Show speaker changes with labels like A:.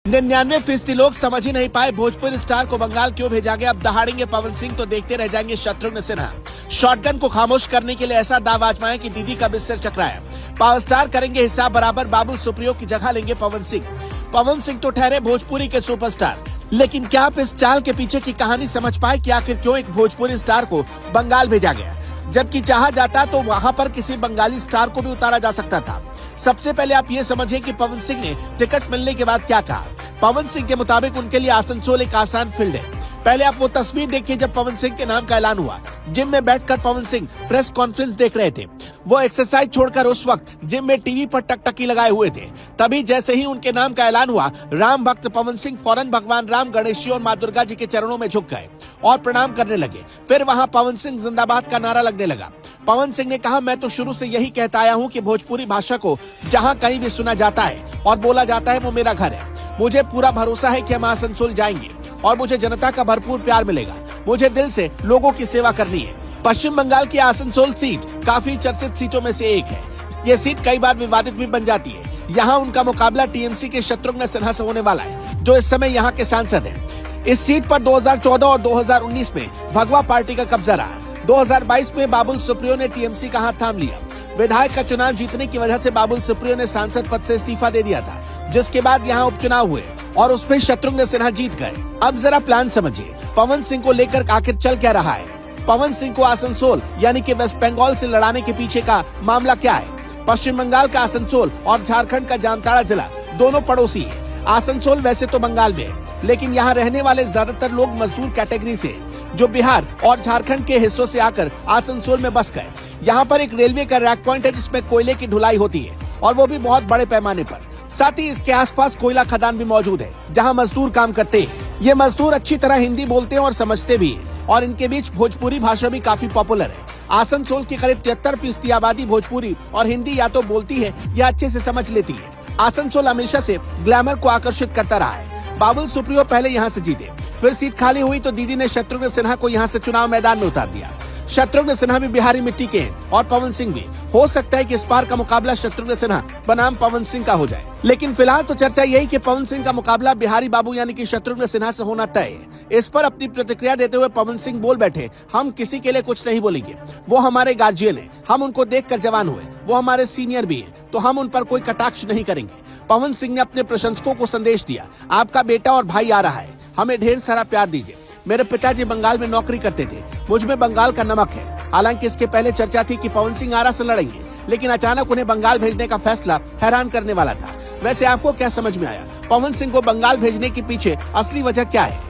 A: 99% लोग समझ ही नहीं पाए भोजपुरी स्टार को बंगाल क्यों भेजा गया। अब दहाड़ेंगे पवन सिंह तो देखते रह जाएंगे शत्रुघ्न सिन्हा। शॉटगन को खामोश करने के लिए ऐसा दाव आजमाया कि दीदी का भी सिर चकराया। पावर स्टार करेंगे हिसाब बराबर, बाबुल सुप्रियो की जगह लेंगे पवन सिंह। पवन सिंह तो ठहरे भोजपुरी के सुपरस्टार, लेकिन क्या आप इस चाल के पीछे की कहानी समझ पाए कि आखिर क्यों एक भोजपुरी स्टार को बंगाल भेजा गया, जबकि चाहा जाता तो वहाँ पर किसी बंगाली स्टार को भी उतारा जा सकता था। सबसे पहले आप ये समझें कि पवन सिंह ने टिकट मिलने के बाद क्या कहा। पवन सिंह के मुताबिक उनके लिए आसनसोल एक आसान फील्ड है। पहले आप वो तस्वीर देखिए जब पवन सिंह के नाम का ऐलान हुआ। जिम में बैठकर पवन सिंह प्रेस कॉन्फ्रेंस देख रहे थे। वो एक्सरसाइज छोड़कर उस वक्त जिम में टीवी पर टकटकी लगाए हुए थे। तभी जैसे ही उनके नाम का ऐलान हुआ, राम भक्त पवन सिंह फौरन भगवान राम, गणेश जी और माँ दुर्गा जी के चरणों में झुक गए और प्रणाम करने लगे। फिर वहाँ पवन सिंह जिंदाबाद का नारा लगने लगा। पवन सिंह ने कहा, मैं तो शुरू से यही कहता आया हूँ कि भोजपुरी भाषा को जहाँ कहीं भी सुना जाता है और बोला जाता है वो मेरा घर है। मुझे पूरा भरोसा है कि हम आसनसोल जाएंगे और मुझे जनता का भरपूर प्यार मिलेगा। मुझे दिल से लोगों की सेवा करनी है। पश्चिम बंगाल की आसनसोल सीट काफी चर्चित सीटों में से एक है। ये सीट कई बार विवादित भी बन जाती है। यहाँ उनका मुकाबला टीएमसी के शत्रुघ्न सिन्हा से होने वाला है, जो इस समय यहाँ के सांसद हैं। इस सीट पर 2014 और 2019 में भगवा पार्टी का कब्जा रहा। 2022 में बाबुल सुप्रियो ने टीएमसी का हाथ थाम लिया। विधायक का चुनाव जीतने की वजह से बाबुल सुप्रियो ने सांसद पद से इस्तीफा दे दिया था, जिसके बाद यहाँ उपचुनाव हुए और उसमें शत्रुघ्न सिन्हा जीत गए। अब जरा प्लान समझिए, पवन सिंह को लेकर आखिर चल क्या रहा है। पवन सिंह को आसनसोल यानी कि वेस्ट बंगाल से लड़ाने के पीछे का मामला क्या है। पश्चिम बंगाल का आसनसोल और झारखंड का जामताड़ा जिला दोनों पड़ोसी है। आसनसोल वैसे तो बंगाल में है, लेकिन यहाँ रहने वाले ज्यादातर लोग मजदूर कैटेगरी से, जो बिहार और झारखंड के हिस्सों से आकर आसनसोल में बस गए। यहाँ पर एक रेलवे का रैक पॉइंट है जिसमें कोयले की ढुलाई होती है, और वो भी बहुत बड़े पैमाने पर। साथ ही इसके आसपास कोयला खदान भी मौजूद है, जहाँ मजदूर काम करते हैं। ये मजदूर अच्छी तरह हिंदी बोलते हैं और समझते भी हैं, और इनके बीच भोजपुरी भाषा भी काफी पॉपुलर है। आसनसोल की करीब 73% आबादी भोजपुरी और हिंदी या तो बोलती है या अच्छे से समझ लेती है। आसनसोल हमेशा से ग्लैमर को आकर्षित करता रहा है। बाबुल सुप्रियो पहले यहाँ से जीते, फिर सीट खाली हुई तो दीदी ने शत्रुघ्न सिन्हा को यहाँ से चुनाव मैदान में उतार दिया। शत्रुघ्न सिन्हा भी बिहारी मिट्टी के हैं और पवन सिंह भी। हो सकता है कि इस बार का मुकाबला शत्रुघ्न सिन्हा बनाम पवन सिंह का हो जाए, लेकिन फिलहाल तो चर्चा यही कि पवन सिंह का मुकाबला बिहारी बाबू यानी कि शत्रुघ्न सिन्हा से होना तय है। इस पर अपनी प्रतिक्रिया देते हुए पवन सिंह बोल बैठे, हम किसी के लिए कुछ नहीं बोलेंगे। वो हमारे गार्जियन है, हम उनको देखकर जवान हुए। वो हमारे सीनियर भी है, तो हम उन पर कोई कटाक्ष नहीं करेंगे। पवन सिंह ने अपने प्रशंसकों को संदेश दिया, आपका बेटा और भाई आ रहा है, हमें ढेर सारा प्यार दीजिए। मेरे पिताजी बंगाल में नौकरी करते थे, मुझ में बंगाल का नमक है। हालांकि इसके पहले चर्चा थी कि पवन सिंह आरा से लड़ेंगे, लेकिन अचानक उन्हें बंगाल भेजने का फैसला हैरान करने वाला था। वैसे आपको क्या समझ में आया, पवन सिंह को बंगाल भेजने के पीछे असली वजह क्या है?